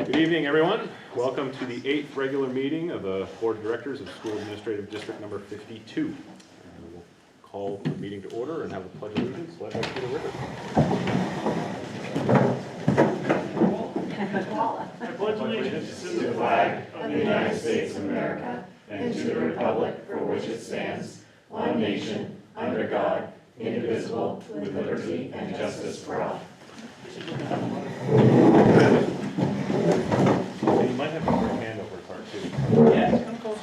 Good evening, everyone. Welcome to the 8th regular meeting of the Board of Directors of School Administrative District number 52. And we'll call the meeting to order and have the Pledge of Allegiance led by Peter Rickard. I pledge allegiance to the flag of the United States of America and to the republic for which it stands, one nation, under God, indivisible, with liberty and justice for all. You might have to put your hand over his heart, too. Yeah, it's kind of close.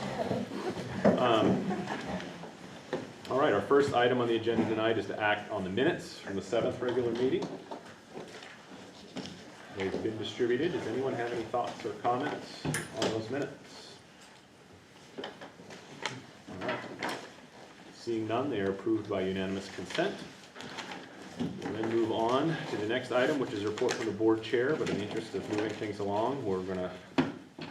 All right, our first item on the agenda tonight is to act on the minutes from the 7th regular meeting. They've been distributed. Does anyone have any thoughts or comments on those minutes? All right. Seeing none, they are approved by unanimous consent. We'll then move on to the next item, which is a report from the board chair, but in the interest of moving things along, we're going to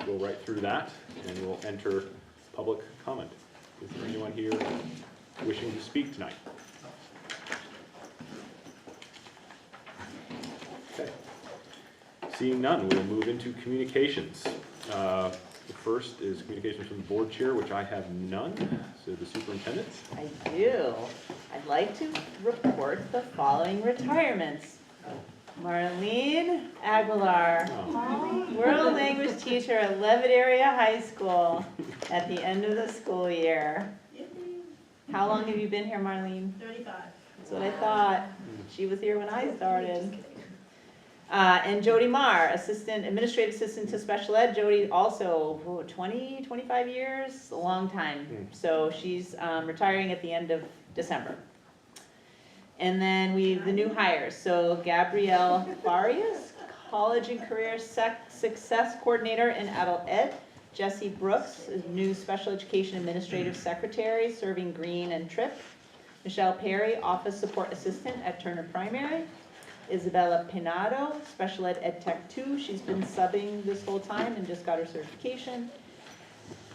go right through that, and we'll enter public comment. Is there anyone here wishing to speak tonight? Okay. Seeing none, we'll move into communications. The first is communications from the board chair, which I have none. So the superintendent. I do. I'd like to report the following retirements. Marlene Aguilar, world language teacher at Levitt Area High School at the end of the school year. How long have you been here, Marlene? 35. That's what I thought. She was here when I started. And Jody Marr, administrative assistant to special ed. Jody also 25 years, a long time. So she's retiring at the end of December. And then we have the new hires. So Gabrielle Farias, college and career success coordinator in adult ed. Jesse Brooks is new special education administrative secretary serving Green and Tripp. Michelle Perry, office support assistant at Turner Primary. Isabella Pinado, Special Ed Tech 2. She's been subbing this whole time and just got her certification.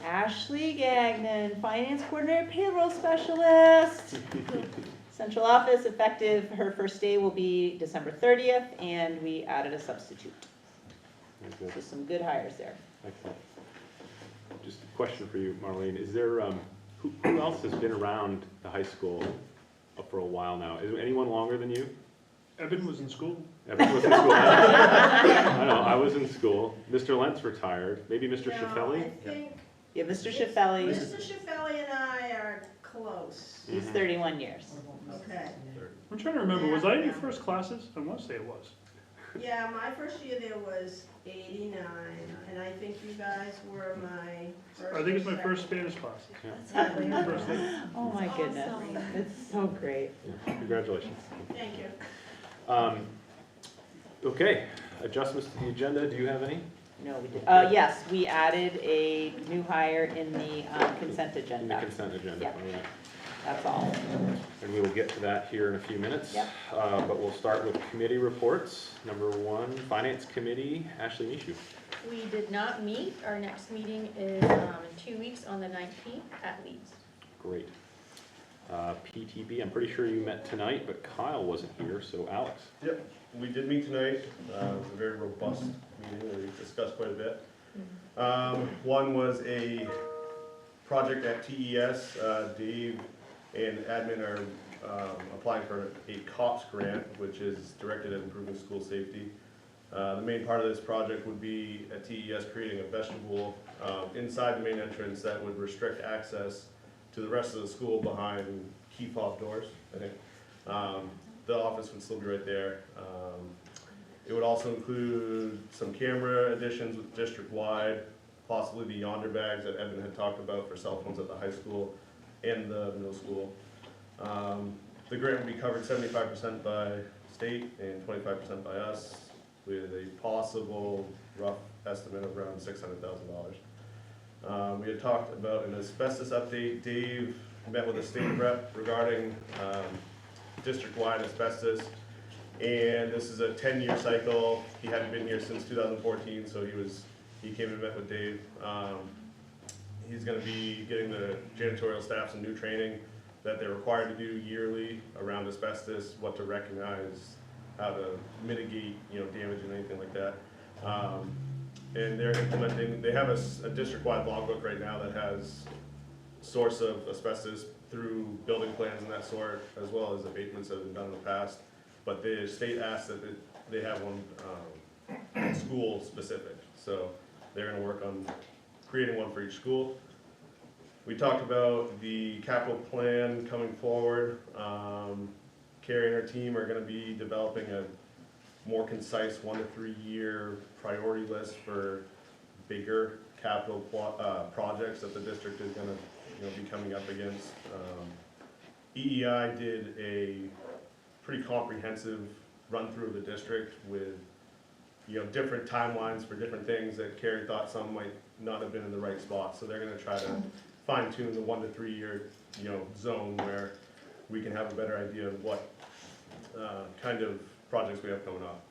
Ashley Gagnon, Finance Coordinator, Payroll Specialist. Central Office, effective, her first day will be December 30th, and we added a substitute. So some good hires there. Excellent. Just a question for you, Marlene. Is there, who else has been around the high school for a while now? Is there anyone longer than you? Evan was in school. Evan was in school. I know, I was in school. Mr. Lentz retired. Maybe Mr. Schiffelli? I think Yeah, Mr. Schiffelli, Mr. Schiffelli and I are close. he's 31 years. Okay. I'm trying to remember, was I in your first classes? I want to say it was. Yeah, my first year there was 89, and I think you guys were my first. I think it's my or first second. Spanish class. Yeah. First thing. Oh my goodness, it's so great. Congratulations. Thank you. Okay, adjustments to the agenda. Do you have any? No, we did. Yes, we added a new hire in the consent In the agenda. consent agenda. Yep. All right. That's all. And we will get to that here in a few minutes. Yep. But we'll start with committee reports. Number 1, Finance Committee, Ashley Mishu. We did not meet. Our next meeting is in 2 weeks on the 19th at Leeds. Great. PTB, I'm pretty sure you met tonight, but Kyle wasn't here, so Alex. Yep, we did meet tonight. It was a very robust meeting where we discussed quite a bit. One was a project at TES. Dave and admin are applying for a COPS grant, which is directed at improving school safety. The main part of this project would be at TES creating a vestibule inside the main entrance that would restrict access to the rest of the school behind key fob doors, I think. The office would still be right there. It would also include some camera additions with district-wide, possibly the yonder bags that Evan had talked about for cell phones at the high school and the middle school. The grant would be covered 75% by state and 25% by us, with a possible rough estimate of around $600,000. We had talked about an asbestos update. Dave met with a state rep regarding district-wide asbestos, and this is a 10-year cycle. He hadn't been here since 2014, so he came and met with Dave. He's going to be getting the janitorial staff some new training that they're required to do yearly around asbestos, what to recognize, how to mitigate, damage and anything like that. and they're implementing, they have a district-wide logbook right now that has source of asbestos through building plans and that sort, as well as abatements that have been done in the past. But the state asked that they have one school specific, so they're gonna work on creating one for each school. We talked about the capital plan coming forward. Carrie and her team are gonna be developing a more concise 1 to 3 year priority list for bigger capital projects that the district is gonna, be coming up against. EEI did a pretty comprehensive run through of the district with, different timelines for different things that Carrie thought some might not have been in the right spot. So they're gonna try to fine tune the 1 to 3 year, zone where we can have a better idea of what kind of projects we have coming up.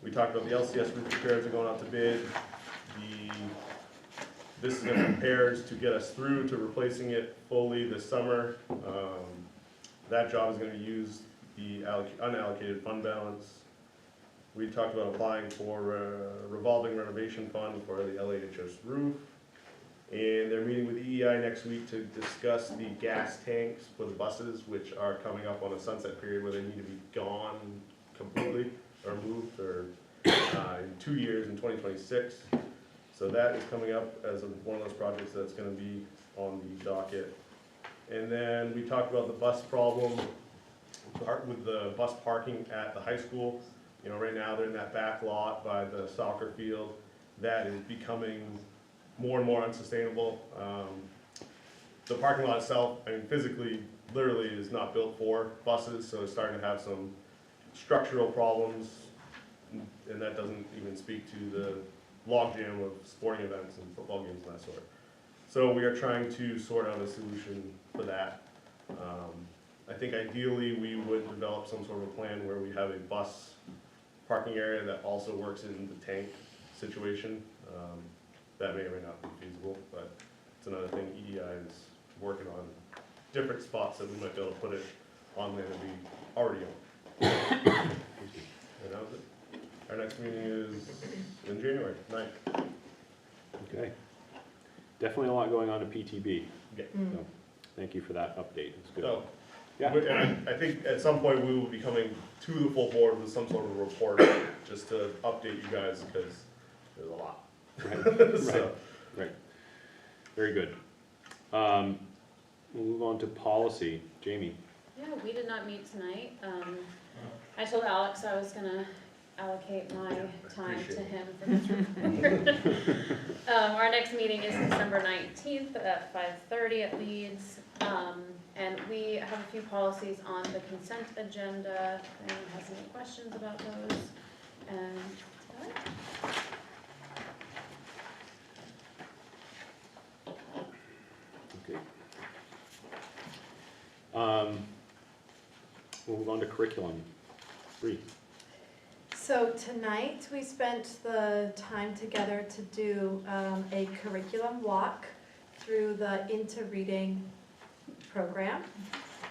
We talked about the LCS roof repairs are going out to bid. This is gonna repairs to get us through to replacing it fully this summer. That job is gonna use the unallocated fund balance. We talked about applying for a revolving renovation fund for the LHS roof. And they're meeting with EEI next week to discuss the gas tanks for the buses, which are coming up on a sunset period where they need to be gone completely or moved or in 2 years in 2026. So that is coming up as one of those projects that's gonna be on the docket. And then we talked about the bus problem with the bus parking at the high school. Right now they're in that back lot by the soccer field. That is becoming more and more unsustainable. The parking lot itself, physically, literally is not built for buses, so it's starting to have some structural problems, and that doesn't even speak to the logjam of sporting events and football games and that sort. So we are trying to sort out a solution for that. I think ideally we would develop some sort of a plan where we have a bus parking area that also works in the tank situation. That may or may not be feasible, but it's another thing EEI is working on, different spots that we might be able to put it on land that we already own. And that was it. Our next meeting is in January 9th. Okay. Definitely a lot going on at PTB. Yeah. So, thank you for that update, it's good. So, Yeah, and I think at some point we will be coming to the full board with some sort of report, just to update you guys, because there's a lot. right, So, right. Very good. We'll move on to policy. Jamie? Yeah, we did not meet tonight. I told Alex I was gonna allocate my time to him for his report. Our next meeting is December 19th at 5:30 at Leeds. And we have a few policies on the consent agenda. If anyone has any questions about those. And Okay. We'll move on to curriculum. Bree? So tonight, we spent the time together to do a curriculum walk through the Into Reading program.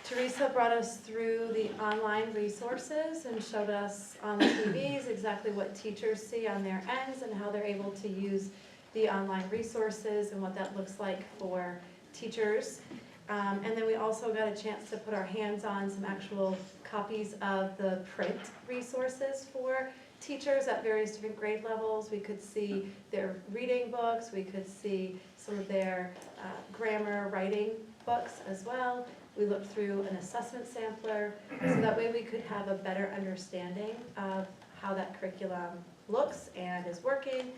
Teresa brought us through the online resources and showed us on the TVs exactly what teachers see on their ends and how they're able to use the online resources and what that looks like for teachers. And then we also got a chance to put our hands on some actual copies of the print resources for teachers at various different grade levels. We could see their reading books, we could see some of their grammar, writing books as well. We looked through an assessment sampler, so that way we could have a better understanding of how that curriculum looks and is working.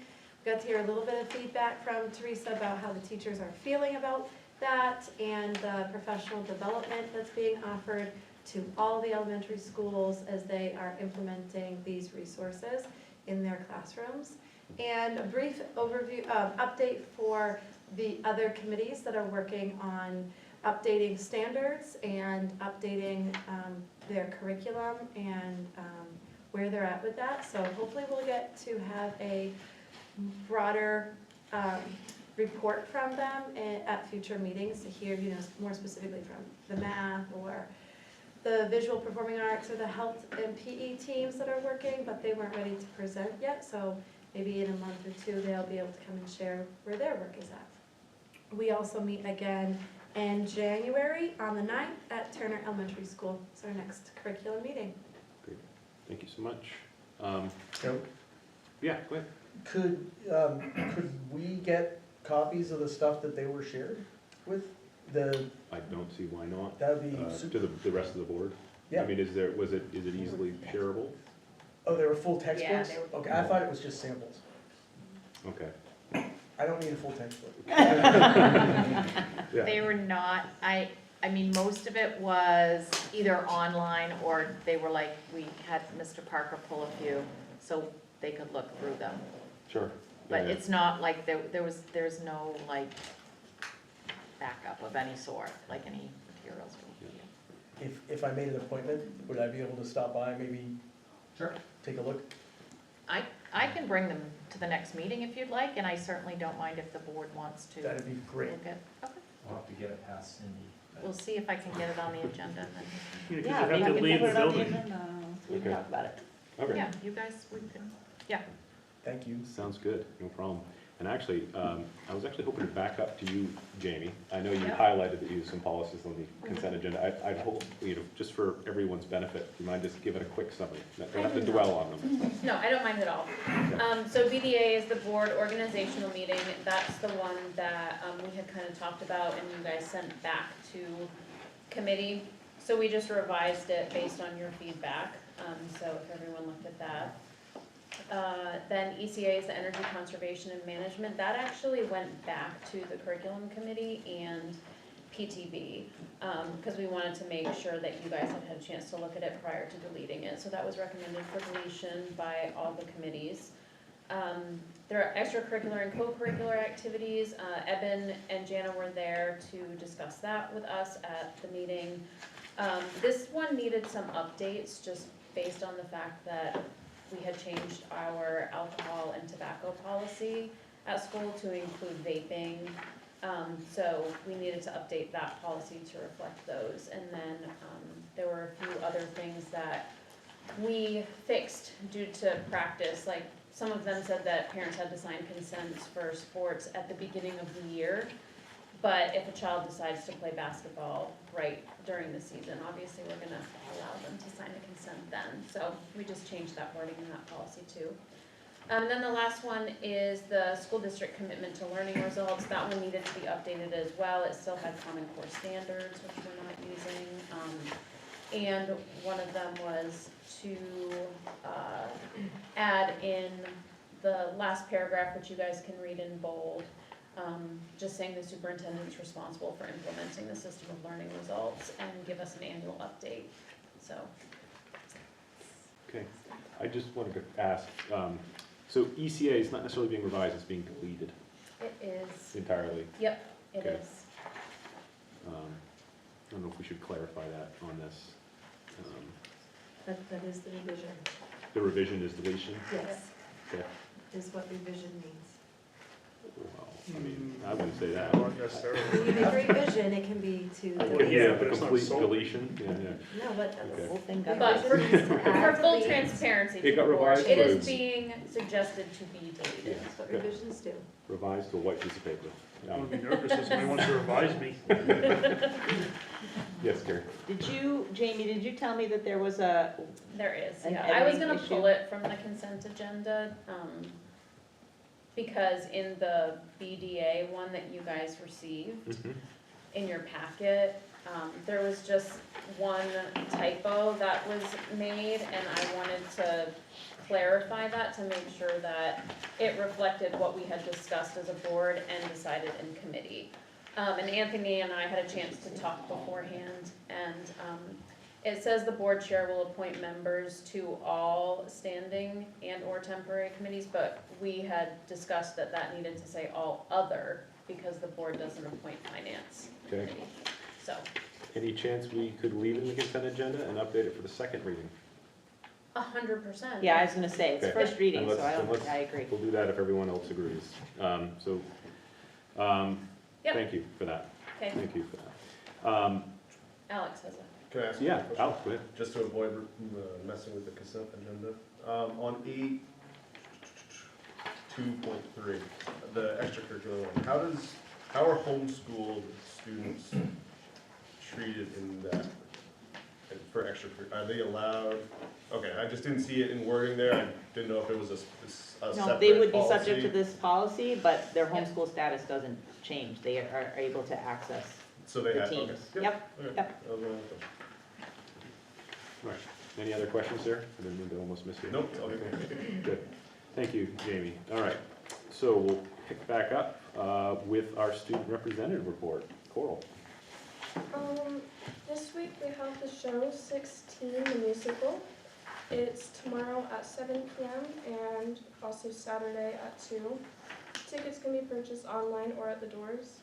We got to hear a little bit of feedback from Teresa about how the teachers are feeling about that and the professional development that's being offered to all the elementary schools as they are implementing these resources in their classrooms. And a brief overview, update for the other committees that are working on updating standards and updating their curriculum and where they're at with that. So hopefully we'll get to have a broader report from them at future meetings to hear, more specifically from the math or the visual performing arts or the health and PE teams that are working, but they weren't ready to present yet. So maybe in a month or two, they'll be able to come and share where their work is at. We also meet again in January on the 9th at Turner Elementary School. It's our next curriculum meeting. Thank you so much. So, Yeah, go ahead. could we get copies of the stuff that they were shared with? I don't see why not, That would be to super. the rest of the board. I Yeah. mean, is it easily shareable? Oh, they were full textbooks? they were- Okay, I thought it was just samples. Okay. I don't need a full textbook. Yeah. They were not, I mean, most of it was either online or they were like, we had Mr. Parker pull a few so they could look through them. Sure. But Yeah, it's not like there's no like backup of any sort, like any materials. If I made an appointment, would I be able to stop by, maybe? Sure. Take a look? I can bring them to the next meeting if you'd like, and I certainly don't mind if the board wants to That'd be great. look at. Okay, I'll have to get it past Cindy. we'll see if I can get it on the agenda and then, Yeah, maybe we can put it on the agenda, so we can Okay. talk about it. Okay. yeah, you guys, we can, Thank you. Sounds good, no problem. And actually, I was actually hoping to back up to you, Jamie. I know you Yeah. highlighted that you have some policies on the consent agenda. I'd hope, just for everyone's benefit, do you mind just giving a quick summary? Don't have to dwell on them. No, I don't mind at all. So BDA is the board organizational meeting. That's the one that we had kind of talked about and you guys sent back to committee. So we just revised it based on your feedback, so if everyone looked at that. Then ECA is the Energy Conservation and Management. That actually went back to the curriculum committee and PTB, because we wanted to make sure that you guys had had a chance to look at it prior to deleting it. So that was recommended for deletion by all the committees. There are extracurricular and co-curricular activities. Eben and Jana were there to discuss that with us at the meeting. This one needed some updates just based on the fact that we had changed our alcohol and tobacco policy at school to include vaping. So we needed to update that policy to reflect those. And then there were a few other things that we fixed due to practice. Like some of them said that parents had to sign consents for sports at the beginning of the year. But if a child decides to play basketball right during the season, obviously we're gonna allow them to sign a consent then. So we just changed that wording in that policy too. Then the last one is the school district commitment to learning results. That one needed to be updated as well. It still had Common Core standards, which we're not using. And one of them was to add in the last paragraph, which you guys can read in bold, just saying the superintendent's responsible for implementing the system of learning results and give us an annual update, so. Okay, I just wanted to ask, so ECA is not necessarily being revised, it's being deleted It is, entirely. yep, it Okay. is. I don't know if we should clarify that on this. That is the revision. The revision is deletion? Yes, Okay. is what revision means. Well, I mean, I wouldn't say that. Not necessarily. When you make a revision, it can be to It could delete. be Yeah, a but it's not complete solely. deletion, yeah. No, but Okay. The whole thing got. But for, revision means to add, for full delete. transparency It to got the board, revised it for- is being suggested to be deleted. That's what Okay. revisions do. Revised to a white piece of paper. I'm gonna be nervous if somebody wants to revise me. Yes, Gary? Jamie, did you tell me that there was a, There is, An yeah. I was editing gonna pull issue? it from the consent agenda, because in the BDA one that you guys received Mhm. in your packet, there was just one typo that was made, and I wanted to clarify that to make sure that it reflected what we had discussed as a board and decided in committee. And Anthony and I had a chance to talk beforehand, and it says the board chair will appoint members to all standing and or temporary committees, but we had discussed that that needed to say all other, because the board doesn't appoint finance Okay. committee, so. Any chance we could leave it in the consent agenda and update it for the second reading? 100%. yeah, I was gonna say, it's Okay. first reading, Then so I let's- I agree. We'll do that if everyone else agrees. Yep. Thank you for that. Okay, Thank you for that. Alex has a. Can I ask Yeah, you a question? Alex, go ahead. Just to avoid messing with the consent agenda. On 2.3, the extracurricular one. How are homeschooled students treated in that, for extracurricular? Are they allowed? Okay, I just didn't see it in wording there. I didn't know if it was a separate No, they would be policy. subject to this policy, but their Yep. homeschool status doesn't change. They are able to access So they the have, okay. teams. Yep. Yep, Okay. yep. That was my only question. Right. Any other questions there? I didn't mean to almost miss you. Nope, it's all good. Good. Thank you, Jamie. All right. So we'll pick back up with our student representative report. Coral. This week we have the show 16, the musical. It's tomorrow at 7 p.m. and also Saturday at 2. Tickets can be purchased online or at the doors.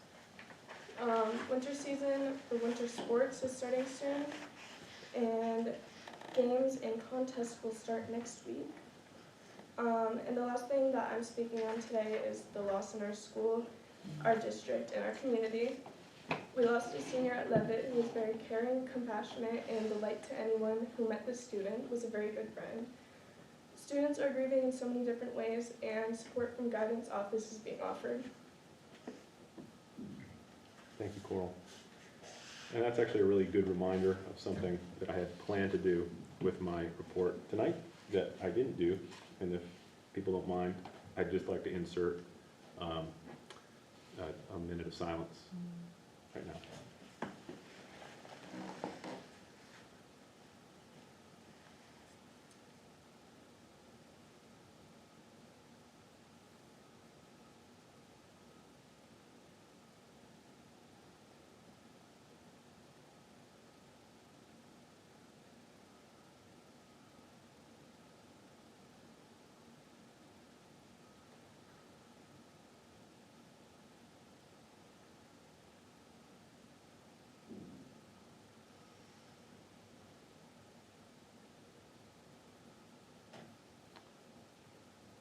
Winter season for winter sports is starting soon, and games and contests will start next week. And the last thing that I'm speaking on today is the loss in our school, our district, and our community. We lost a senior at Levitt who was very caring, compassionate, and the light to anyone who met this student, was a very good friend. Students are grieving in so many different ways, and support from guidance office is being offered. Thank you, Coral. And that's actually a really good reminder of something that I had planned to do with my report tonight that I didn't do. And if people don't mind, I'd just like to insert a minute of silence right now.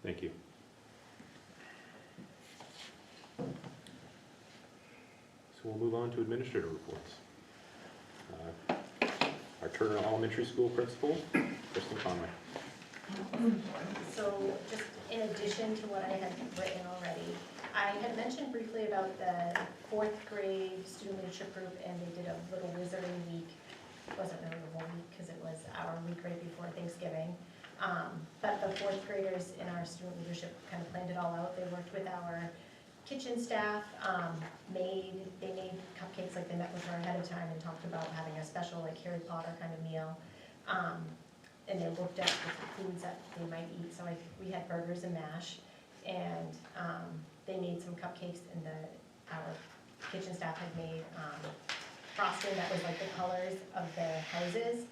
Thank you. So we'll move on to administrator reports. Our Turner Elementary School principal, Kristen Conway. So just in addition to what I had written already, I had mentioned briefly about the 4th grade student leadership group, and they did a little wizarding week. It wasn't really the whole week because it was our week right before Thanksgiving. But the 4th graders in our student leadership kind of planned it all out. They worked with our kitchen staff, they made cupcakes, like they met with her ahead of time and talked about having a special like Harry Potter kind of meal. And they looked at different foods that they might eat. So we had burgers and mash, and they made some cupcakes, and our kitchen staff had made frosting that was like the colors of their houses.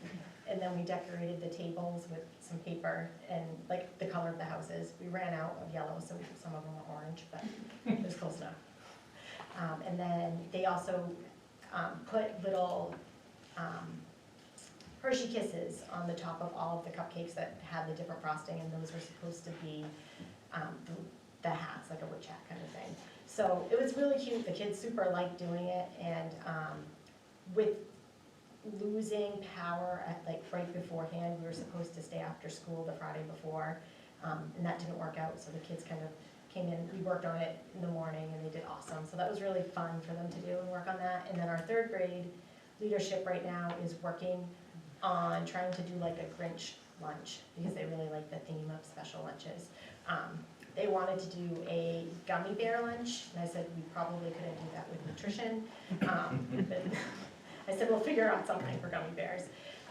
And then we decorated the tables with some paper and like the color of the houses. We ran out of yellow, so some of them were orange, but it was close enough. And then they also put little Hershey Kisses on the top of all of the cupcakes that had the different frosting, and those were supposed to be the hats, like a witch hat kind of thing. So it was really cute. The kids super liked doing it, and with losing power at like right beforehand, we were supposed to stay after school the Friday before, and that didn't work out, so the kids kind of came in. We worked on it in the morning, and they did awesome. So that was really fun for them to do and work on that. And then our 3rd grade leadership right now is working on trying to do like a Grinch lunch, because they really like the theme of special lunches. They wanted to do a gummy bear lunch, and I said we probably couldn't do that with nutrition. But I said we'll figure out something for gummy bears.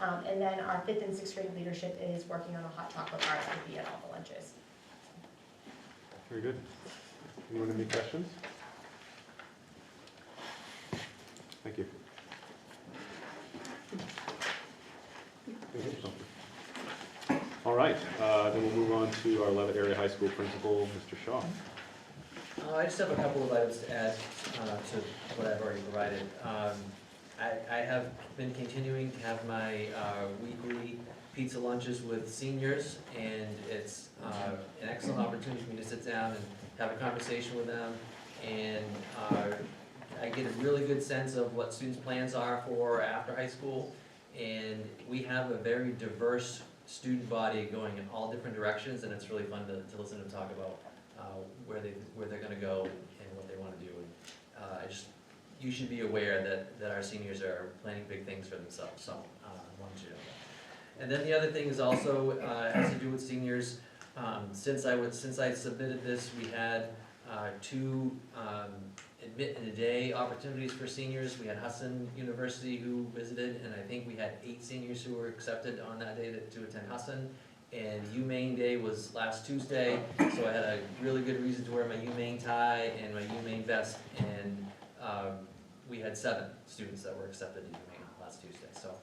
And then our 5th and 6th grade leadership is working on a hot chocolate bar that would be at all the lunches. Very good. Anyone have any questions? Thank you. All right, then we'll move on to our Levitt Area High School principal, Mr. Shaw. I just have a couple of items to add to what I've already provided. I have been continuing to have my weekly pizza lunches with seniors, and it's an excellent opportunity for me to sit down and have a conversation with them, and I get a really good sense of what students' plans are for after high school, and we have a very diverse student body going in all different directions, and it's really fun to listen to them talk about where they're gonna go and what they wanna do. And you should be aware that our seniors are planning big things for themselves, so I wanted you to know that. And then the other thing is also has to do with seniors. Since I submitted this, we had 2 admit in a day opportunities for seniors. We had Hudson University who visited, and I think we had 8 seniors who were accepted on that day to attend Hudson. And UMaine Day was last Tuesday, so I had a really good reason to wear my UMaine tie and my UMaine vest, and we had 7 students that were accepted to UMaine last Tuesday. So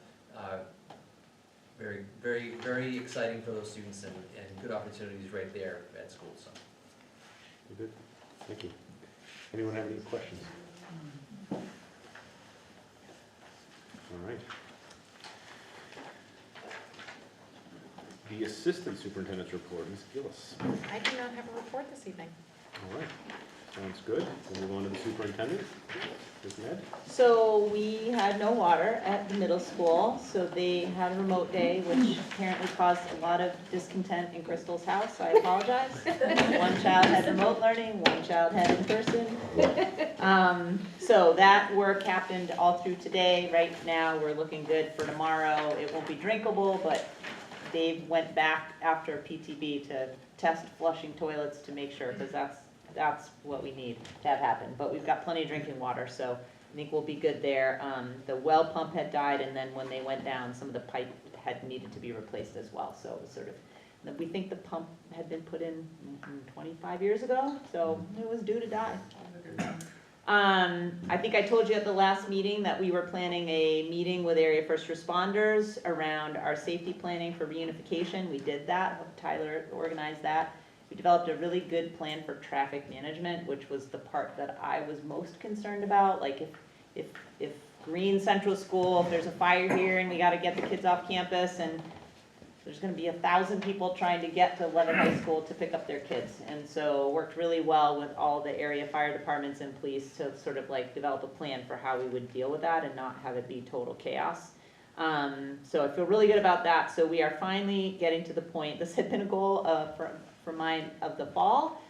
very, very, very exciting for those students, and good opportunities right there at school, so. Good, thank you. Anyone have any questions? All right. The Assistant Superintendent's report, Ms. Gillis. I do not have a report this evening. All right, sounds good. We'll move on to the superintendent. Ms. Ned? So we had no water at the middle school, so they had a remote day, which apparently caused a lot of discontent in Crystal's house, so I apologize. One child had remote learning, one child had in person. So that work happened all through today. Right now, we're looking good for tomorrow. It won't be drinkable, but Dave went back after PTB to test flushing toilets to make sure, because that's what we need to have happen. But we've got plenty of drinking water, so I think we'll be good there. The well pump had died, and then when they went down, some of the pipe had needed to be replaced as well. So it was sort of, we think the pump had been put in 25 years ago, so it was due to die. I think I told you at the last meeting that we were planning a meeting with area first responders around our safety planning for reunification. We did that. Tyler organized that. We developed a really good plan for traffic management, which was the part that I was most concerned about. Like if Green Central School, if there's a fire here and we got to get the kids off campus, and there's going to be 1,000 people trying to get to Levitt High School to pick up their kids. And so worked really well with all the area fire departments and police to sort of like develop a plan for how we would deal with that and not have it be total chaos. So I feel really good about that. So we are finally getting to the point. This had been a goal for mine of the fall.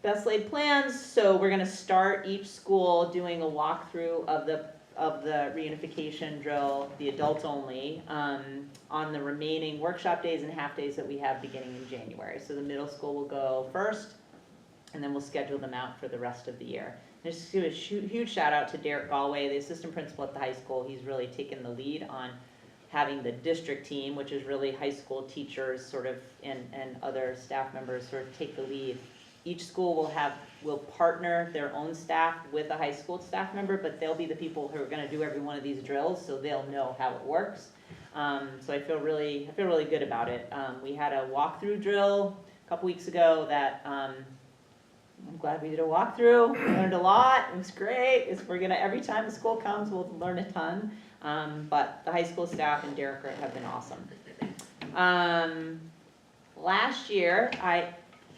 Best laid plans. So we're going to start each school doing a walkthrough of the reunification drill, the adults only, on the remaining workshop days and half days that we have beginning in January. So the middle school will go first, and then we'll schedule them out for the rest of the year. Just do a huge shout out to Derek Galway, the assistant principal at the high school. He's really taken the lead on having the district team, which is really high school teachers sort of and other staff members sort of take the lead. Each school will partner their own staff with a high school staff member, but they'll be the people who are going to do every one of these drills, so they'll know how it works. So I feel really good about it. We had a walkthrough drill a couple weeks ago that I'm glad we did a walkthrough. We learned a lot. It was great. Every time the school comes, we'll learn a ton. But the high school staff and Derek have been awesome. Last year,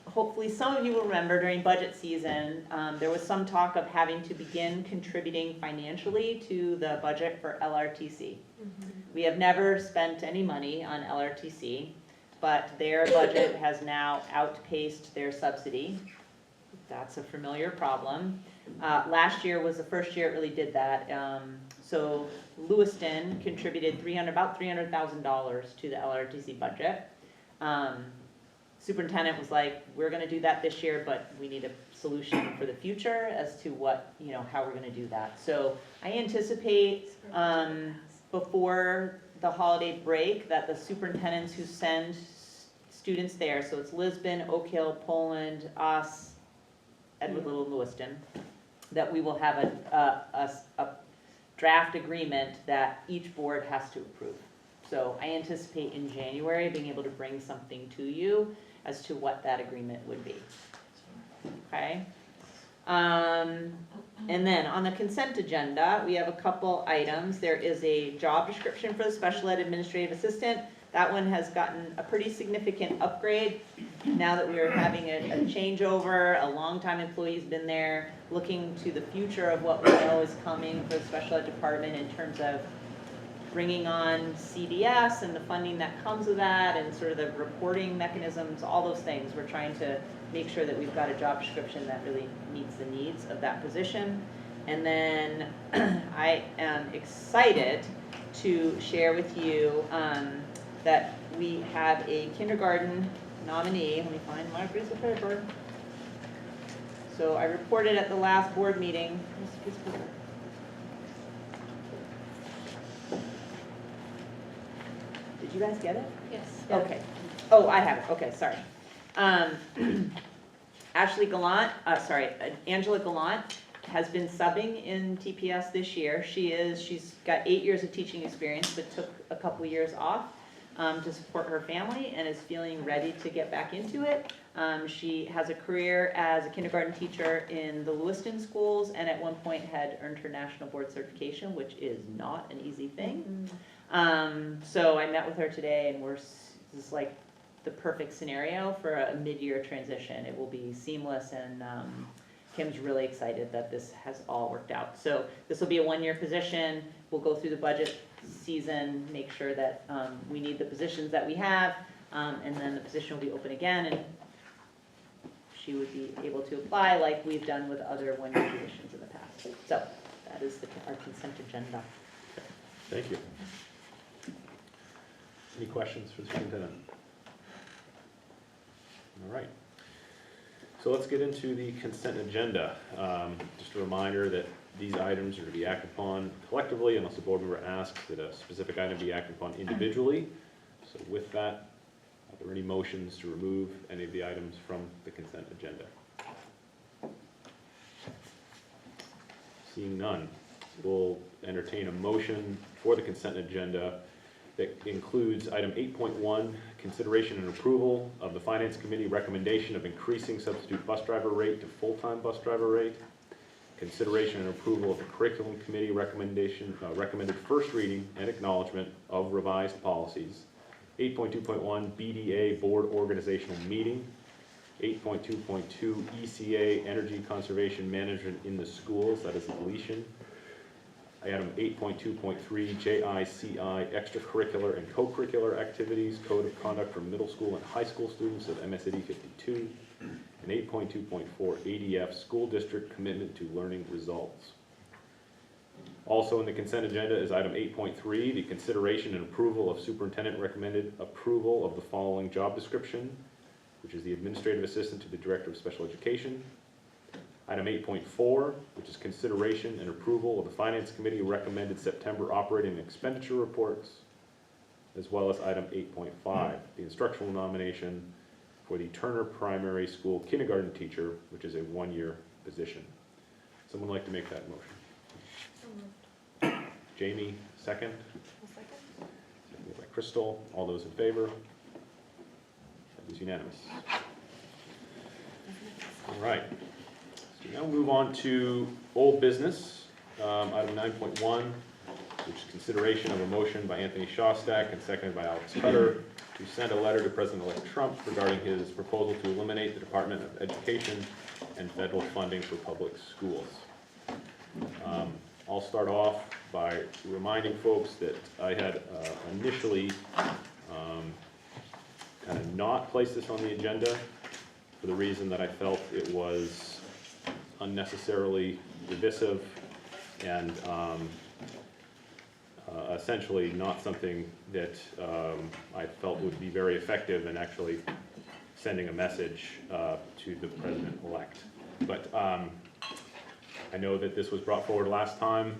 hopefully some of you will remember during budget season, there was some talk of having to begin contributing financially to the budget for LRTC. We have never spent any money on LRTC, but their budget has now outpaced their subsidy. That's a familiar problem. Last year was the first year it really did that. So Lewiston contributed about $300,000 to the LRTC budget. Superintendent was like, we're going to do that this year, but we need a solution for the future as to how we're going to do that. So I anticipate before the holiday break that the superintendents who send students there, so it's Lisbon, Oak Hill, Poland, us, Edward Little, and Lewiston, that we will have a draft agreement that each board has to approve. So I anticipate in January being able to bring something to you as to what that agreement would be. Okay? And then on the consent agenda, we have a couple items. There is a job description for the special ed administrative assistant. That one has gotten a pretty significant upgrade now that we are having a changeover. A longtime employee's been there, looking to the future of what we know is coming for the special ed department in terms of bringing on CDS and the funding that comes with that and sort of the reporting mechanisms, all those things. We're trying to make sure that we've got a job description that really meets the needs of that position. And then I am excited to share with you that we have a kindergarten nominee. Let me find my piece of paper. So I reported at the last board meeting. Where's the piece of paper? Did you guys get it? Yes. Okay. Oh, I have it. Okay, sorry. Angela Gallant has been subbing in TPS this year. She's got 8 years of teaching experience, but took a couple years off to support her family and is feeling ready to get back into it. She has a career as a kindergarten teacher in the Lewiston schools and at one point had earned her national board certification, which is not an easy thing. So I met with her today and this is like the perfect scenario for a mid-year transition. It will be seamless and Kim's really excited that this has all worked out. So this will be a one-year position. We'll go through the budget season, make sure that we need the positions that we have, and then the position will be open again and she would be able to apply like we've done with other one-year positions in the past. So that is our consent agenda. Thank you. Any questions for the superintendent? All right. So let's get into the consent agenda. Just a reminder that these items are to be acted upon collectively unless a board member asks that a specific item be acted upon individually. So with that, are there any motions to remove any of the items from the consent agenda? Seeing none, we'll entertain a motion for the consent agenda that includes item 8.1, consideration and approval of the Finance Committee recommendation of increasing substitute bus driver rate to full-time bus driver rate, consideration and approval of the Curriculum Committee recommended first reading and acknowledgement of revised policies, 8.2.1 BDA Board Organizational Meeting, 8.2.2 ECA Energy Conservation Management in the Schools, that is deletion, item 8.2.3 JICI Extracurricular and Co-Curricular Activities, Code of Conduct for Middle School and High School Students of MSAD52, and 8.2.4 ADF School District Commitment to Learning Results. Also in the consent agenda is item 8.3, the consideration and approval of superintendent recommended approval of the following job description, which is the Administrative Assistant to the Director of Special Education. Item 8.4, which is consideration and approval of the Finance Committee recommended September operating and expenditure reports, as well as item 8.5, the instructional nomination for the Turner Primary School kindergarten teacher, which is a one-year position. Someone like to make that motion? Jamie, second. Seconded by Crystal. All those in favor? That is unanimous. All right. So now move on to old business, item 9.1, which is consideration of a motion by Anthony Shostak and seconded by Alex Cutter to send a letter to President-elect Trump regarding his proposal to eliminate the Department of Education and federal funding for public schools. I'll start off by reminding folks that I had initially kind of not placed this on the agenda for the reason that I felt it was unnecessarily divisive and essentially not something that I felt would be very effective in actually sending a message to the president-elect. But I know that this was brought forward last time,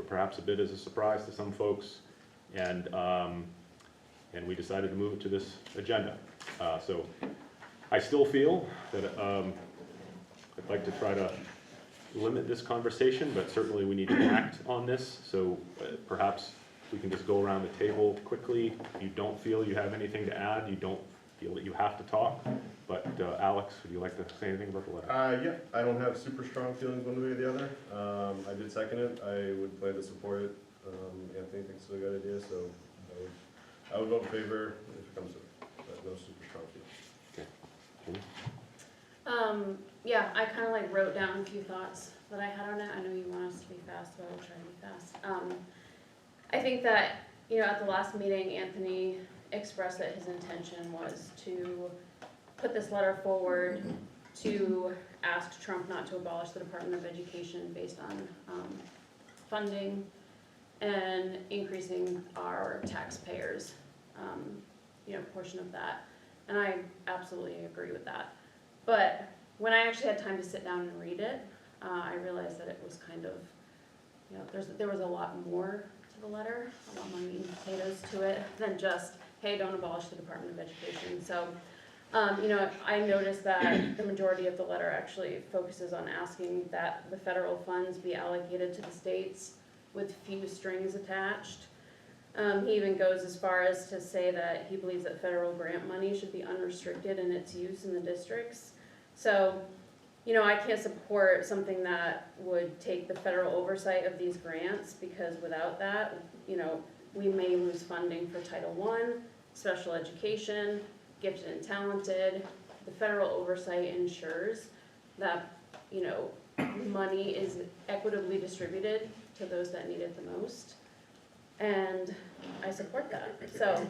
perhaps a bit as a surprise to some folks, and we decided to move it to this agenda. So I still feel that I'd like to try to limit this conversation, but certainly we need to act on this. So perhaps we can just go around the table quickly. If you don't feel you have anything to add, you don't feel that you have to talk. But Alex, would you like to say anything about the letter? Yeah, I don't have super strong feelings one way or the other. I did second it. I would plan to support it. Anthony thinks it's a good idea, so I would vote in favor if it comes to it, but no super strong feelings. Okay. Yeah, I kind of like wrote down a few thoughts that I had on it. I know you want us to be fast, but I will try to be fast. I think that, at the last meeting, Anthony expressed that his intention was to put this letter forward to ask Trump not to abolish the Department of Education based on funding and increasing our taxpayers, portion of that. And I absolutely agree with that. But when I actually had time to sit down and read it, I realized that it was kind of, there was a lot more to the letter, a lot more meat and potatoes to it than just, hey, don't abolish the Department of Education. So, I noticed that the majority of the letter actually focuses on asking that the federal funds be allocated to the states with few strings attached. He even goes as far as to say that he believes that federal grant money should be unrestricted in its use in the districts. So, I can't support something that would take the federal oversight of these grants, because without that, we may lose funding for Title I, special education, gifted and talented. The federal oversight ensures that, money is equitably distributed to those that need it the most. And I support that. So,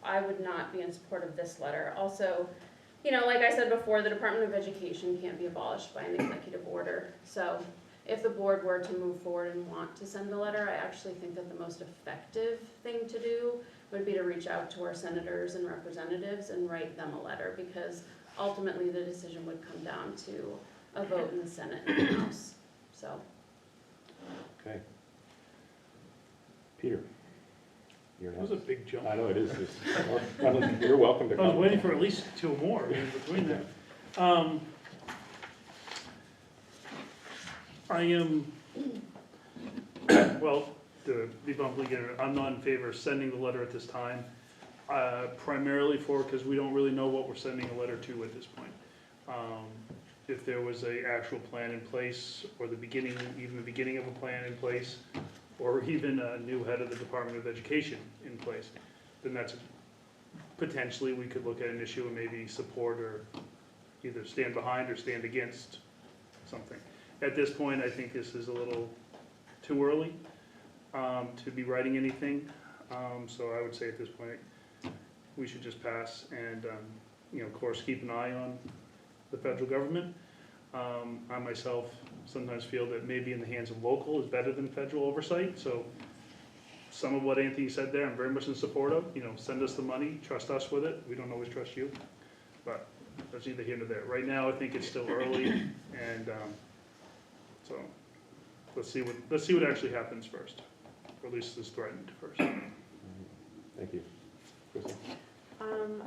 I would not be in support of this letter. Also, like I said before, the Department of Education can't be abolished by an executive order. So if the board were to move forward and want to send a letter, I actually think that the most effective thing to do would be to reach out to our senators and representatives and write them a letter, because ultimately the decision would come down to a vote in the Senate and the House. So. Okay. Peter? You're That was a big jump. I know it is. You're welcome to I was come. waiting for at least two more in between there. I am, well, to be bluntly clear, I'm not in favor of sending the letter at this time, primarily because we don't really know what we're sending a letter to at this point. If there was a actual plan in place, or the beginning of a plan in place, or even a new head of the Department of Education in place, then that's potentially we could look at an issue and maybe support or either stand behind or stand against something. At this point, I think this is a little too early to be writing anything. So I would say at this point, we should just pass and, of course, keep an eye on the federal government. I myself sometimes feel that maybe in the hands of local is better than federal oversight. So some of what Anthony said there, I'm very much in support of. Send us the money, trust us with it. We don't always trust you, but that's neither here nor there. Right now, I think it's still early, and so let's see what actually happens first, or at least is threatened first. Thank you. Kristen?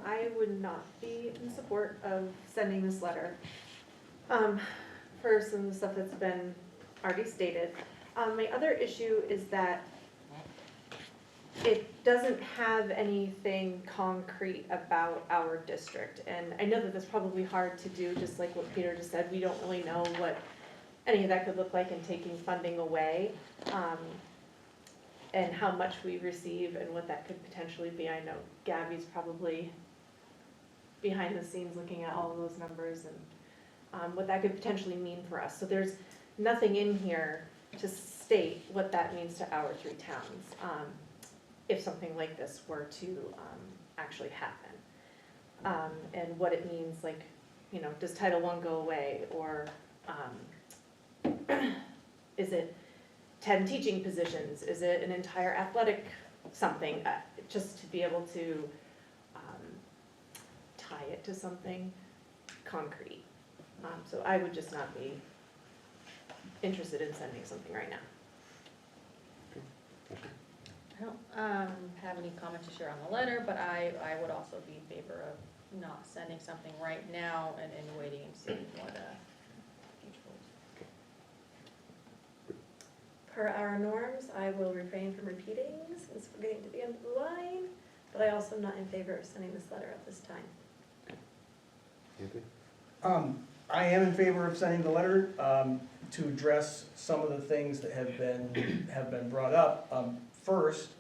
I would not be in support of sending this letter, for some of the stuff that's been already stated. My other issue is that it doesn't have anything concrete about our district. And I know that that's probably hard to do, just like what Peter just said. We don't really know what any of that could look like in taking funding away, and how much we receive and what that could potentially be. I know Gabby's probably behind the scenes looking at all of those numbers and what that could potentially mean for us. So there's nothing in here to state what that means to our three towns, if something like this were to actually happen. And what it means, like, does Title I go away, or is it 10 teaching positions? Is it an entire athletic something? Just to be able to tie it to something concrete. So I would just not be interested in sending something right now. I don't have any comments to share on the letter, but I would also be in favor of not sending something right now and waiting and seeing what future holds. Per our norms, I will refrain from repeating since we're getting to the end of the line, but I also am not in favor of sending this letter at this time. Anthony? I am in favor of sending the letter to address some of the things that have been brought up. First,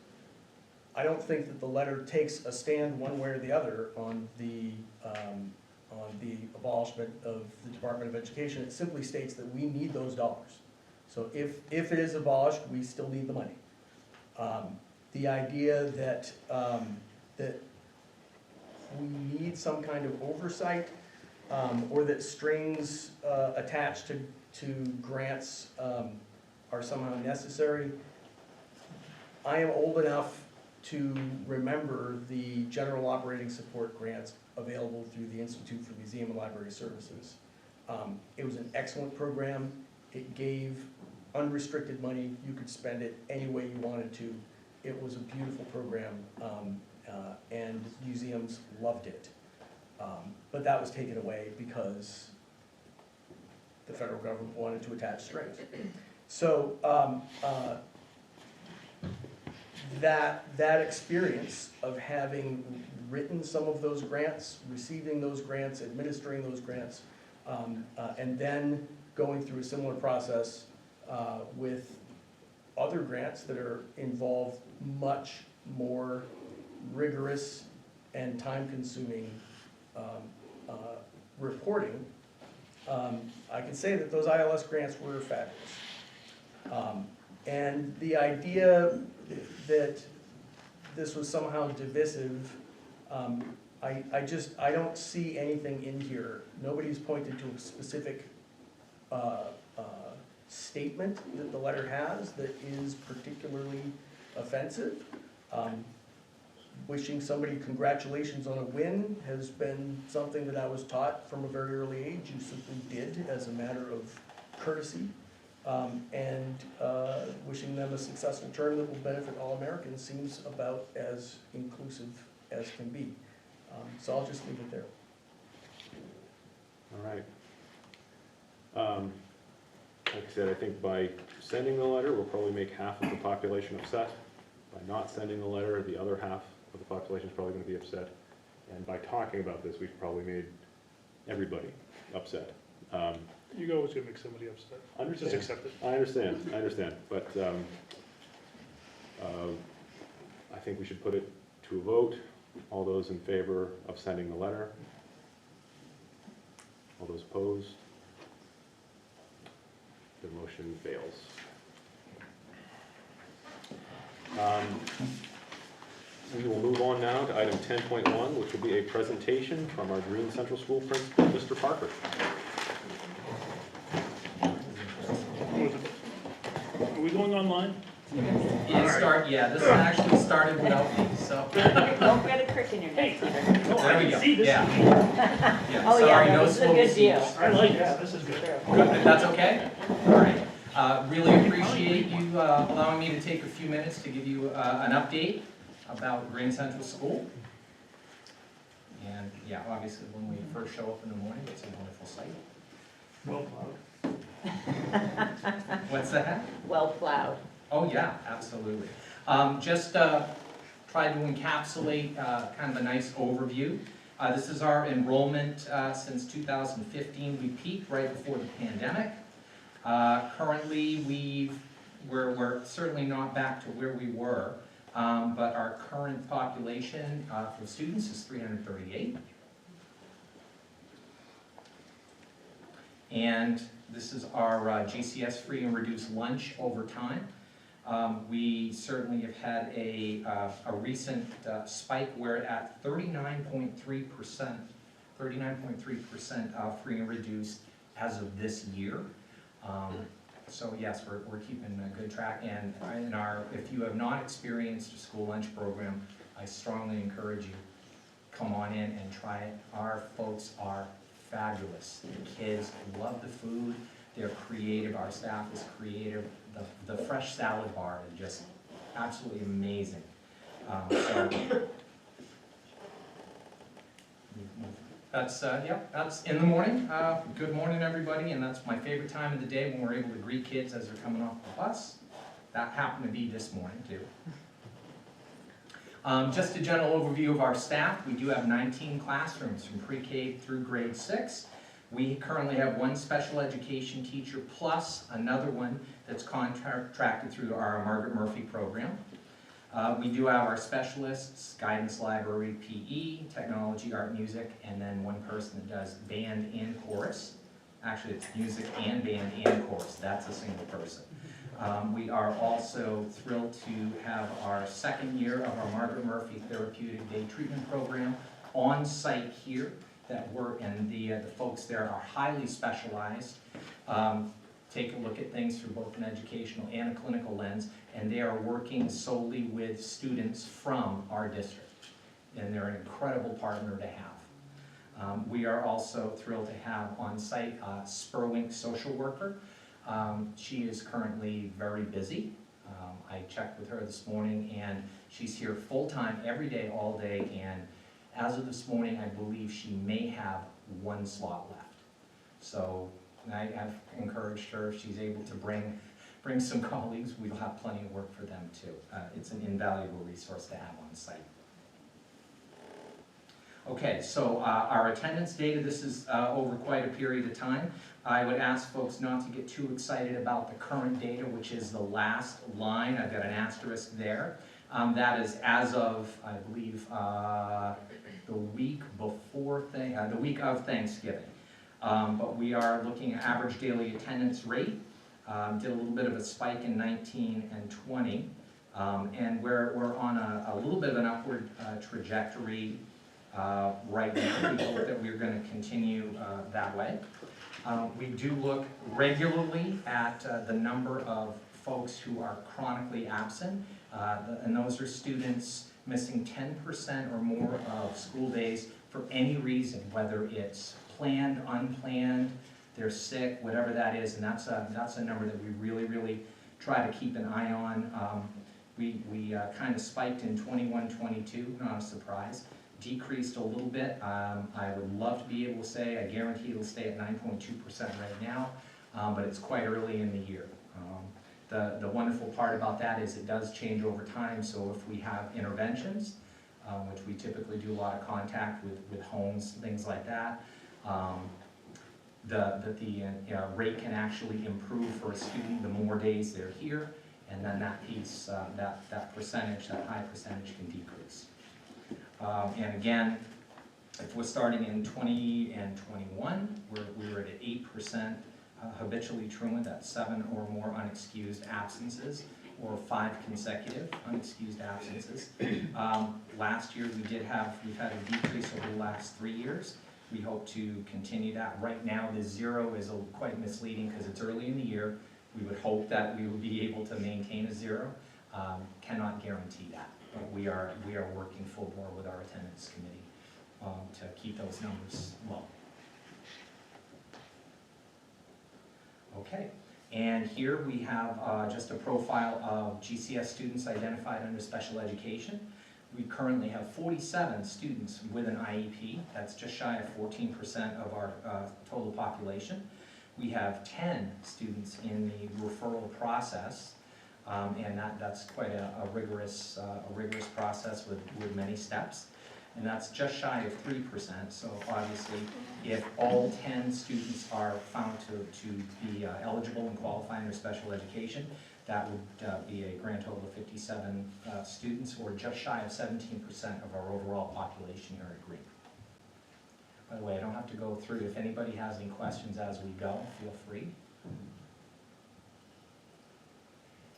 I don't think that the letter takes a stand one way or the other on the abolishment of the Department of Education. It simply states that we need those dollars. So if it is abolished, we still need the money. The idea that, that we need some kind of oversight, or that strings attached to grants are somehow necessary. I am old enough to remember the general operating support grants available through the Institute for Museum and Library Services. It was an excellent program. It gave unrestricted money. You could spend it any way you wanted to. It was a beautiful program, and museums loved it. But that was taken away because the federal government wanted to attach strings. So that experience of having written some of those grants, receiving those grants, administering those grants, and then going through a similar process with other grants that are involved much more rigorous and time-consuming reporting, I can say that those ILS grants were fabulous. And the idea that this was somehow divisive, I don't see anything in here. Nobody's pointed to a specific statement that the letter has that is particularly offensive. Wishing somebody congratulations on a win has been something that I was taught from a very early age. You simply did as a matter of courtesy. And wishing them a successful term that will benefit all Americans seems about as inclusive as can be. So I'll just leave it there. All right. Like I said, I think by sending the letter, we'll probably make half of the population upset. By not sending the letter, the other half of the population is probably going to be upset. And by talking about this, we've probably made everybody upset. You're always gonna make somebody upset. Understand. Just accept it. I understand, but I think we should put it to a vote. All those in favor of sending the letter? All those opposed? The motion fails. We will move on now to item 10.1, which will be a presentation from our Green Central School principal, Mr. Parker. Are we going online? Yeah, this actually started without me, so. Don't get a crick in your neck, Peter. There we go, See, this yeah. Oh, Yeah, yeah, sorry, no, no this is a smoky good deal. seats. I like this is good. Good, that's okay? All right. Really appreciate you allowing me to take a few minutes to give you an update about Green Central School. And yeah, obviously when we first show up in the morning, it's a wonderful sight. Well plowed. What's that? Well plowed. Oh, yeah, absolutely. Just tried to encapsulate kind of a nice overview. This is our enrollment since 2015. We peaked right before the pandemic. Currently, we're certainly not back to where we were, but our current population for students is 338. And this is our GCS free and reduced lunch over time. We certainly have had a recent spike. We're at 39.3%, 39.3% free and reduced as of this year. So yes, we're keeping a good track. And if you have not experienced a school lunch program, I strongly encourage you, come on in and try it. Our folks are fabulous. The kids love the food. They're creative. Our staff is creative. The fresh salad bar is just absolutely amazing. That's in the morning. Good morning, everybody, and that's my favorite time of the day when we're able to greet kids as they're coming off the bus. That happened to be this morning, too. Just a general overview of our staff. We do have 19 classrooms from pre-K through grade 6. We currently have one special education teacher plus another one that's contracted through our Margaret Murphy program. We do have our specialists, guidance library, PE, technology, art, music, and then one person that does band and chorus. actually it's music and band and chorus, that's a single person. We are also thrilled to have our second year of our Margaret Murphy Therapeutic Day Treatment Program on site here, and the folks there are highly specialized, take a look at things through both an educational and a clinical lens, and they are working solely with students from our district, and they're an incredible partner to have. We are also thrilled to have on site a Spurwink social worker. She is currently very busy. I checked with her this morning, and she's here full-time every day, all day, and as of this morning, I believe she may have one slot left. So I've encouraged her, if she's able to bring some colleagues, we'll have plenty of work for them too. It's an invaluable resource to have on site. Okay, so our attendance data, this is over quite a period of time. I would ask folks not to get too excited about the current data, which is the last line. I've got an asterisk there. That is as of, I believe, the week of Thanksgiving. But we are looking at average daily attendance rate. Did a little bit of a spike in 19 and 20. And we're on a little bit of an upward trajectory right now. We hope that we're going to continue that way. We do look regularly at the number of folks who are chronically absent, and those are students missing 10% or more of school days for any reason, whether it's planned, unplanned, they're sick, whatever that is, and that's a number that we really try to keep an eye on. We kind of spiked in 21, 22, not a surprise. Decreased a little bit. I would love to be able to say, I guarantee it'll stay at 9.2% right now, but it's quite early in the year. The wonderful part about that is it does change over time, so if we have interventions, which we typically do a lot of contact with homes, things like that, the rate can actually improve for a student the more days they're here, and then that piece, that percentage, that high percentage can decrease. And again, if we're starting in 20 and 21, we were at 8% habitually truant, that's 7 or more unexcused absences, or 5 consecutive unexcused absences. Last year we've had a decrease over the last 3 years. We hope to continue that. Right now the 0 is quite misleading because it's early in the year. We would hope that we will be able to maintain a 0. Cannot guarantee that, but we are working full bore with our attendance committee to keep those numbers low. Okay, and here we have just a profile of GCS students identified under special education. We currently have 47 students with an IEP. That's just shy of 14% of our total population. We have 10 students in the referral process, and that's quite a rigorous process with many steps. And that's just shy of 3%, so obviously if all 10 students are found to be eligible and qualify under special education, that would be a grand total of 57 students, or just shy of 17% of our overall population here at Green. By the way, I don't have to go through. If anybody has any questions as we go, feel free.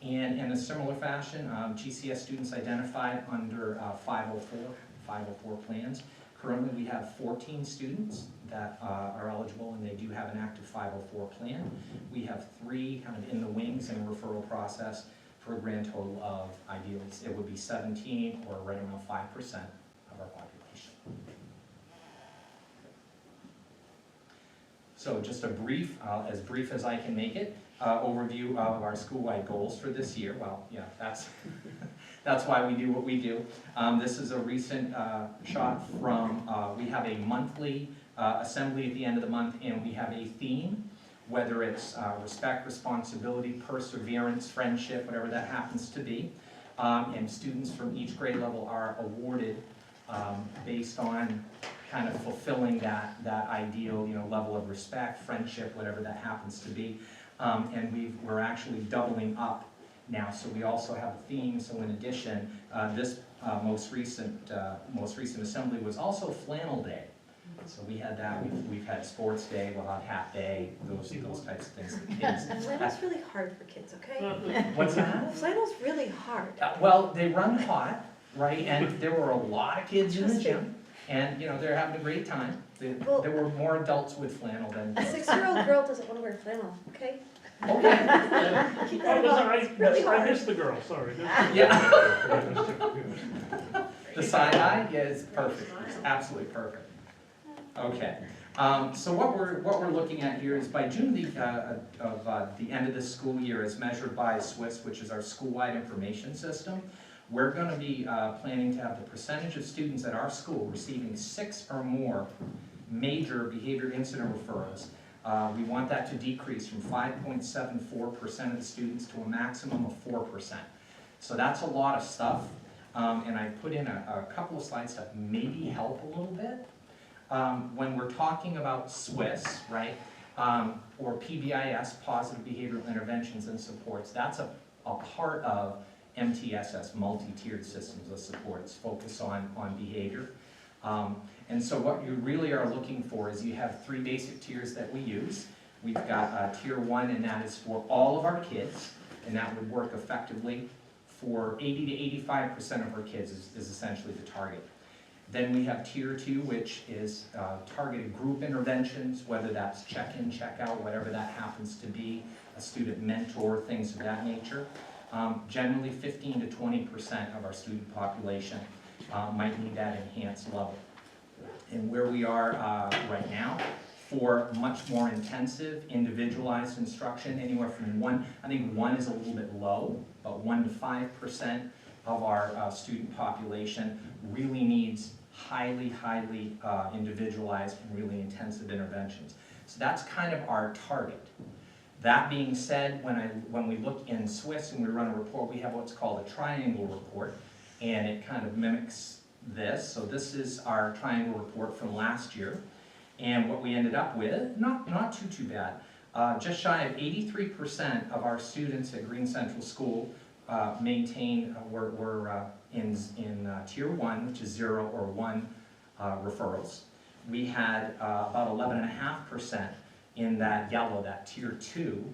And in a similar fashion, GCS students identified under 504 plans. Currently we have 14 students that are eligible, and they do have an active 504 plan. We have 3 kind of in the wings in referral process for a grand total of, ideally, it would be 17, or right around 5% of our population. So just a brief, as brief as I can make it, overview of our school-wide goals for this year. Well, yeah, that's why we do what we do. This is a recent shot from, we have a monthly assembly at the end of the month, and we have a theme, whether it's respect, responsibility, perseverance, friendship, whatever that happens to be. And students from each grade level are awarded based on kind of fulfilling that ideal, level of respect, friendship, whatever that happens to be. And we're actually doubling up now, so we also have a theme. So in addition, this most recent assembly was also Flannel Day, So we had that, we've had sports day, we'll have half day, those types of things. The kids, Flannel's really hard for kids, okay? what's that? Flannel's really hard. Well, they run hot, right, and there were a lot of kids in the gym, and, you know, they're having a great time. Well- There were more adults with flannel than. A 6-year-old girl doesn't wanna wear flannel, okay? Okay. Keep Oh, that in mind. It's really I hard. missed the girl, sorry. Yeah. The side-eye, yeah, it's perfect, it's absolutely perfect. Okay, so what we're looking at here is by June the end of this school year, as measured by SWIS, which is our school-wide information system, we're gonna be planning to have the percentage of students at our school receiving 6 or more major behavior incident referrals. We want that to decrease from 5.74% of the students to a maximum of 4%. So that's a lot of stuff, and I put in a couple of slides to maybe help a little bit. When we're talking about SWIS, right, or PBIS, Positive Behavioral Interventions and Supports, that's a part of MTSS, multi-tiered systems of supports, focus on behavior. And so what you really are looking for is you have 3 basic tiers that we use. We've got tier 1, and that is for all of our kids, and that would work effectively for 80 to 85% of our kids is essentially the target. Then we have tier 2, which is targeted group interventions, whether that's check-in, check-out, whatever that happens to be, a student mentor, things of that nature. Generally 15 to 20% of our student population might need that enhanced level. And where we are right now, for much more intensive, individualized instruction, anywhere from 1, I think 1 is a little bit low, but 1 to 5% of our student population really needs highly individualized and really intensive interventions. So that's kind of our target. That being said, when we look in SWIS and we run a report, we have what's called a triangle report, and it kind of mimics this. So this is our triangle report from last year, and what we ended up with, not too bad. Just shy of 83% of our students at Green Central School were in tier 1, which is 0 or 1 referrals. We had about 11.5% in that yellow, that tier 2,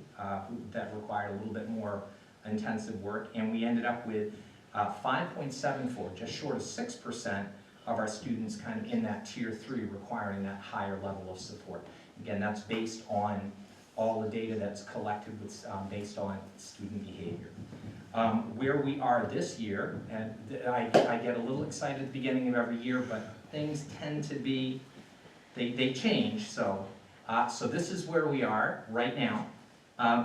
that required a little bit more intensive work, and we ended up with 5.74, just short of 6% of our students kind of in that tier 3 requiring that higher level of support. Again, that's based on all the data that's collected with, based on student behavior. Where we are this year, and I get a little excited at the beginning of every year, but things tend to be, they change, so this is where we are right now.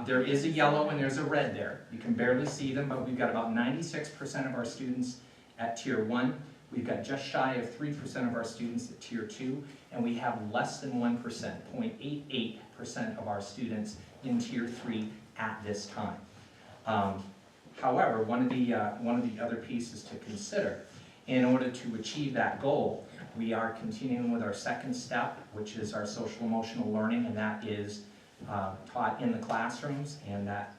There is a yellow and there's a red there. You can barely see them, but we've got about 96% of our students at tier 1. We've got just shy of 3% of our students at tier 2, and we have less than 1%, 0.88% of our students in tier 3 at this time. However, one of the other pieces to consider, in order to achieve that goal, we are continuing with our second step, which is our social emotional learning, and that is taught in the classrooms, and that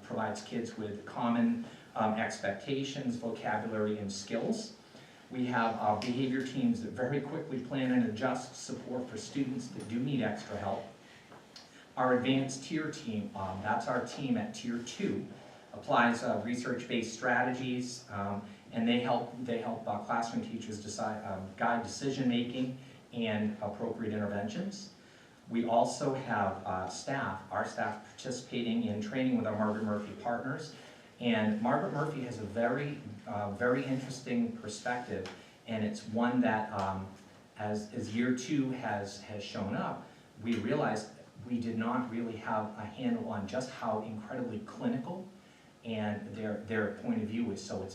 provides kids with common expectations, vocabulary, and skills. We have behavior teams that very quickly plan and adjust support for students that do need extra help. Our advanced tier team, that's our team at tier 2, applies research-based strategies, and they help classroom teachers guide decision-making and appropriate interventions. We also have our staff participating in training with our Margaret Murphy partners. And Margaret Murphy has a very interesting perspective, and it's one that, as year 2 has shown up, we realized we did not really have a handle on just how incredibly clinical and their point of view is. So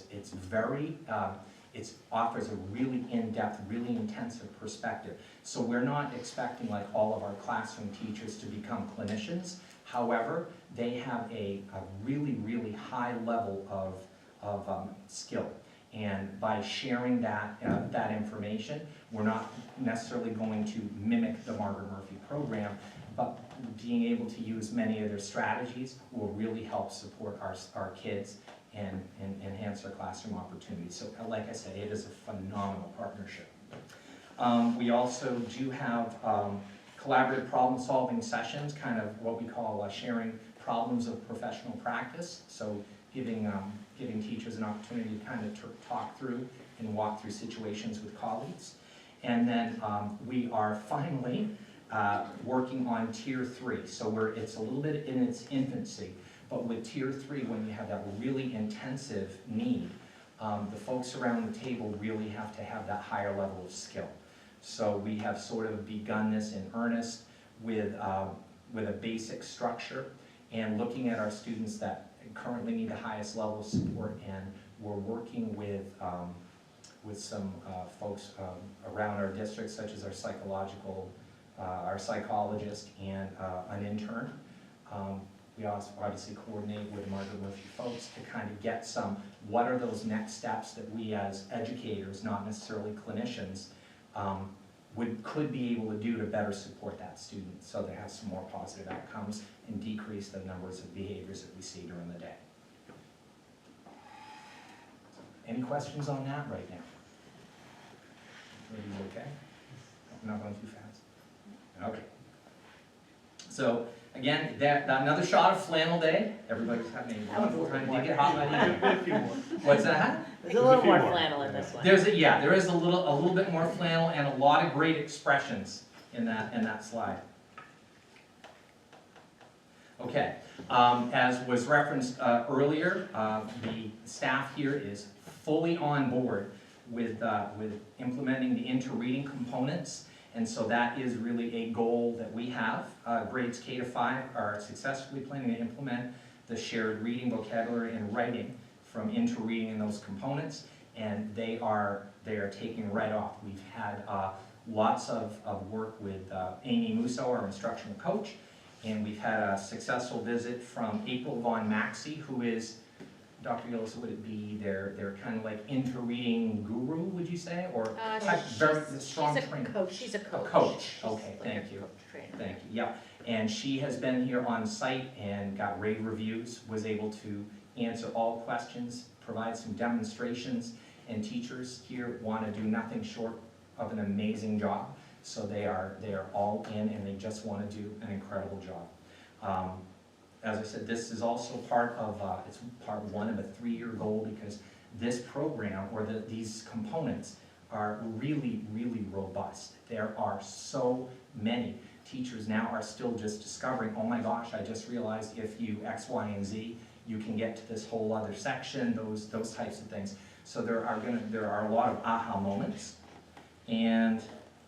it offers a really in-depth, really intensive perspective. So we're not expecting, like all of our classroom teachers, to become clinicians. However, they have a really high level of skill. And by sharing that information, we're not necessarily going to mimic the Margaret Murphy program, but being able to use many of their strategies will really help support our kids and enhance our classroom opportunities. So like I said, it is a phenomenal partnership. We also do have collaborative problem-solving sessions, kind of what we call sharing problems of professional practice. So giving teachers an opportunity to kind of talk through and walk through situations with colleagues. And then we are finally working on Tier 3. So it's a little bit in its infancy, but with Tier 3, when you have that really intensive need, the folks around the table really have to have that higher level of skill. So we have sort of begun this in earnest with a basic structure and looking at our students that currently need the highest level of support, and we're working with some folks around our district, such as our psychologist and an intern. We also obviously coordinate with Margaret Murphy folks to kind of get what are those next steps that we as educators, not necessarily clinicians, could be able to do to better support that student so they have some more positive outcomes and decrease the numbers of behaviors that we see during the day. Any questions on that right now? Are you okay? I'm not going too fast. Okay. So again, another shot of flannel day. Everybody's having a wonderful time. Did you get hot by What's that? There's a little more flannel in this one. There is a little bit more flannel and a lot of great expressions in that slide. Okay, as was referenced earlier, the staff here is fully on board with implementing the inter-reading components, and so that is really a goal that we have. Grades K to 5 are successfully planning to implement the shared reading, vocabulary, and writing from inter-reading in those components, and they are taking right off. We've had lots of work with Amy Musso, our instructional coach, and we've had a successful visit from April Von Maxey, who is, Dr. Gillis, would it be they're kind of like inter-reading guru, would you say? Or very strong trainer? She's a coach. A coach, okay, She's like thank a you. coach trainer. Thank you, yeah. And she has been here on site and got rave reviews, was able to answer all questions, provide some demonstrations, and teachers here want to do nothing short of an amazing job. So they are all in, and they just want to do an incredible job. As I said, this is also part of, it's part one of a 3-year goal, because this program, or these components, are really, really robust. There are so many. Teachers now are still just discovering, oh my gosh, I just realized if you X, Y, and Z, you can get to this whole other section, those types of things. So there are a lot of aha moments. And,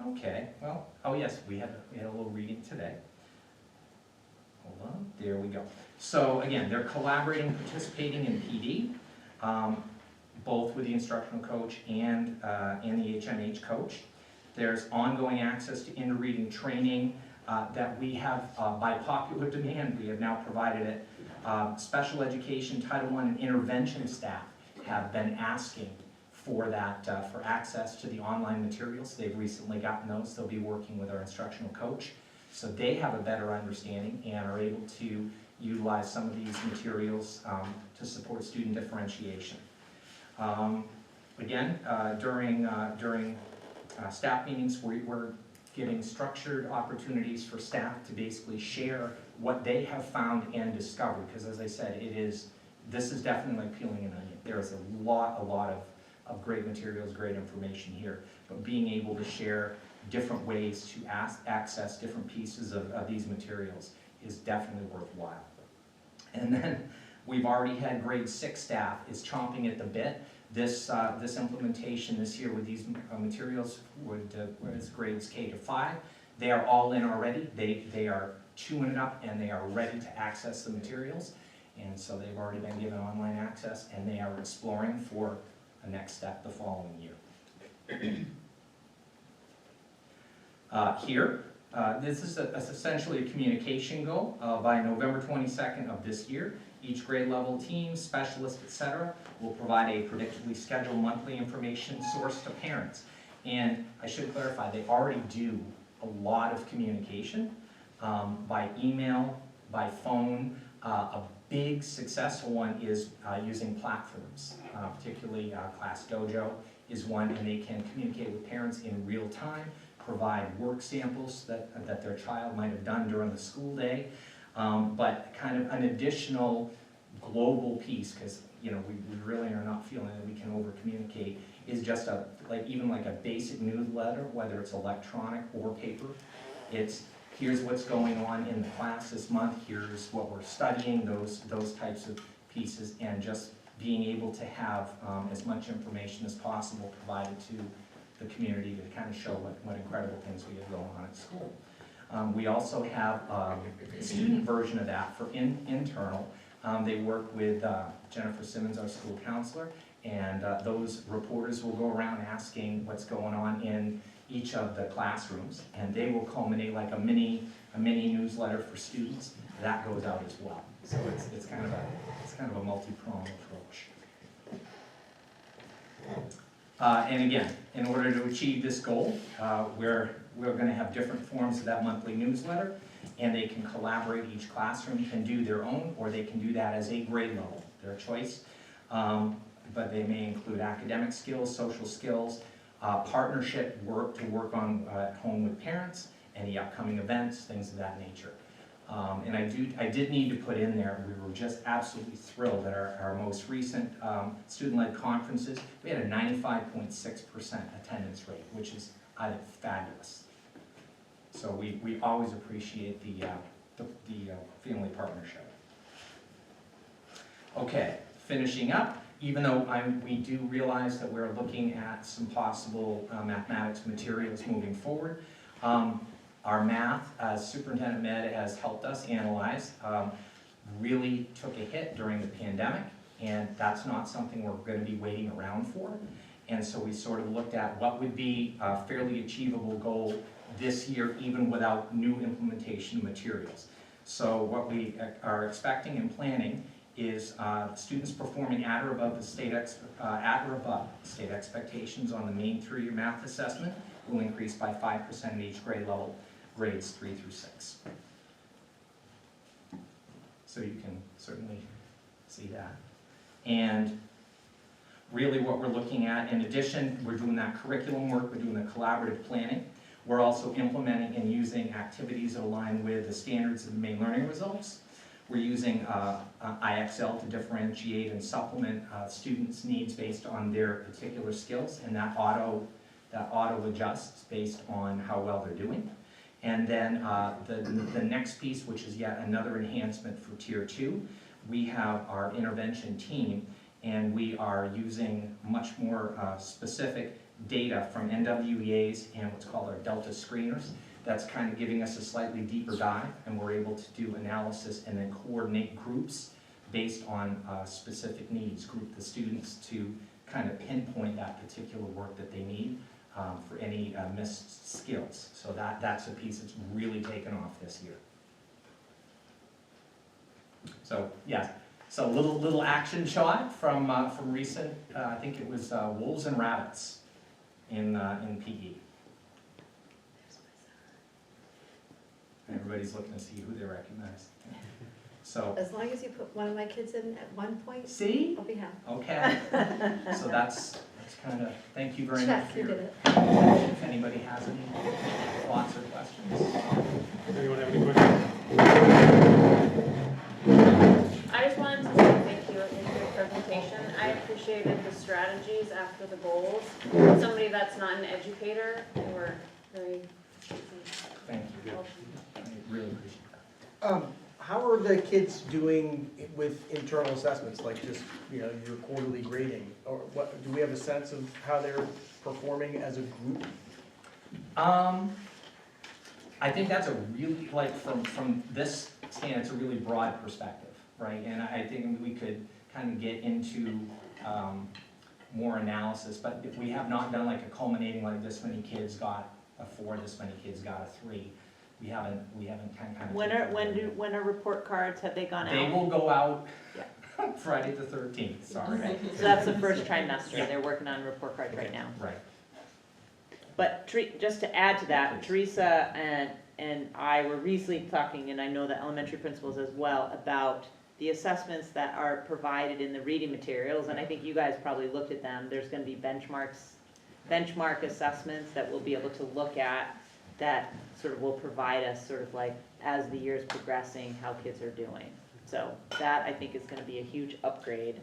okay, well, oh yes, we had a little reading today. Hold on, there we go. So again, they're collaborating, participating in PD, both with the instructional coach and the HMH coach. There's ongoing access to inter-reading training that we have, by popular demand, we have now provided it. Special education, Title I, and intervention staff have been asking for that, for access to the online materials. They've recently gotten those. They'll be working with our instructional coach, so they have a better understanding and are able to utilize some of these materials to support student differentiation. Again, during staff meetings, we're giving structured opportunities for staff to basically share what they have found and discovered, because as I said, this is definitely like peeling an onion. There is a lot of great materials, great information here, but being able to share different ways to access different pieces of these materials is definitely worthwhile. And then we've already had grade 6 staff is chomping at the bit. This implementation this year with these materials was grades K to 5. They are all in already. They are chewing it up, and they are ready to access the materials. And so they've already been given online access, and they are exploring for a next step the following year. This is essentially a communication goal. By November 22nd of this year, each grade level team, specialist, etc., will provide a predictably scheduled monthly information source to parents. And I should clarify, they already do a lot of communication by email, by phone. A big successful one is using platforms, particularly Class Dojo is one, and they can communicate with parents in real time, provide work samples that their child might have done during the school day, but kind of an additional global piece, because we really are not feeling that we can over-communicate, is just even like a basic newsletter, whether it's electronic or paper. It's, here's what's going on in the class this month, here's what we're studying, those types of pieces, and just being able to have as much information as possible provided to the community to kind of show what incredible things we have going on at school. We also have a student version of that for internal. They work with Jennifer Simmons, our school counselor, and those reporters will go around asking what's going on in each of the classrooms, and they will culminate like a mini newsletter for students that goes out as well. So it's kind of a multi-pronged approach. And again, in order to achieve this goal, we're going to have different forms of that monthly newsletter, and they can collaborate. Each classroom can do their own, or they can do that as a grade level, their choice. But they may include academic skills, social skills, partnership work to work on at home with parents, any upcoming events, things of that nature. And I did need to put in there, we were just absolutely thrilled at our most recent student-led conferences. We had a 95.6% attendance rate, which is, I think, fabulous. So we always appreciate the family partnership. Okay, finishing up. Even though we do realize that we're looking at some possible mathematics materials moving forward, our math, as Superintendent Med has helped us analyze, really took a hit during the pandemic, and that's not something we're going to be waiting around for. And so we sort of looked at what would be a fairly achievable goal this year, even without new implementation materials. So what we are expecting and planning is students performing at or above the state expectations on the main 3-year math assessment will increase by 5% in each grade level, grades 3 through 6. So you can certainly see that. And really what we're looking at, in addition, we're doing that curriculum work, we're doing the collaborative planning. We're also implementing and using activities that align with the standards of the main learning results. We're using IXL to differentiate and supplement students' needs based on their particular skills, and that auto adjusts based on how well they're doing. And then the next piece, which is yet another enhancement for Tier 2, we have our intervention team, and we are using much more specific data from NWEAs and what's called our Delta screeners. That's kind of giving us a slightly deeper dive, and we're able to do analysis and then coordinate groups based on specific needs, group the students to kind of pinpoint that particular work that they need for any missed skills. So that's a piece that's really taken off this year. So yeah, so little action shot from recent, I think it was wolves and rabbits in PE. Everybody's looking to see who they recognize. So, As long as you put one of my kids in at one point, see? I'll be happy. Okay. So that's kind of, thank you very much Check, for you your, did it. if anybody has any thoughts or questions. Does anyone have any questions? I just wanted to say thank you for your presentation. I appreciated the strategies after the goals. Somebody that's not an educator, they were very Thank you. helpful. I really appreciate that. How are the kids doing with internal assessments, like just, your quarterly grading? Or what, do we have a sense of how they're performing as a group? I think that's a really, like, from this stand, it's a really broad perspective, right? And I think we could kind of get into more analysis, but if we have not done like a culminating, like this many kids got a 4, this many kids got a 3. We haven't kind of. When are report cards, have they gone out? They will go out Yeah. Friday the 13th, sorry. Right. So that's the first trimester, they're working on report cards right now. Right. But just to add to that, Please. Teresa and I were recently talking, and I know the elementary principals as well, about the assessments that are provided in the reading materials, and I think you guys probably looked at them. There's gonna be benchmarks benchmark assessments that we'll be able to look at that sort of will provide us sort of like, as the year's progressing, how kids are doing. So that, I think, is gonna be a huge upgrade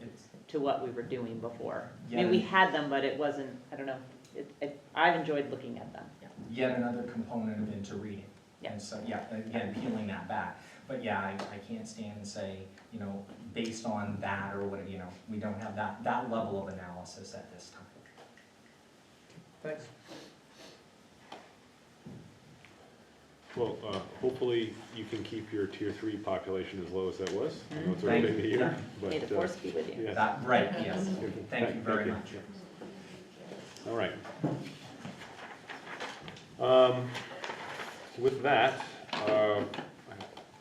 to what we were doing before. I mean, we had them, but it wasn't, I don't know, I've enjoyed looking at them. Yet another component of into reading. Yeah. And so, yeah, again, peeling that back. But yeah, I can't stand and say, you know, based on that or whatever, you know, we don't have that level of analysis at this time. Thanks. Well, hopefully you can keep your tier 3 population as low as that was. I know it's Thank early in the you. year, May the but, force be with you. yes. Right, yes. Thank you very you. much. All right. With that,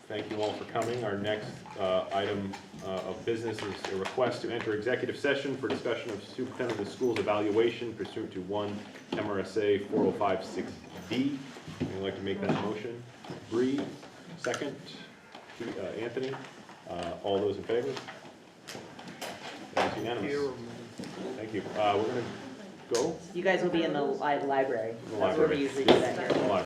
thank you all for coming. Our next item of business is a request to enter executive session for discussion of superintendent of the school's evaluation pursuant to 1 MRSA 4056D. Would like to make that motion? Bree, second. Anthony, all those in favor? That's unanimous. Thank you. We're gonna go. You guys will be in the library. The That's where we library. usually do that here.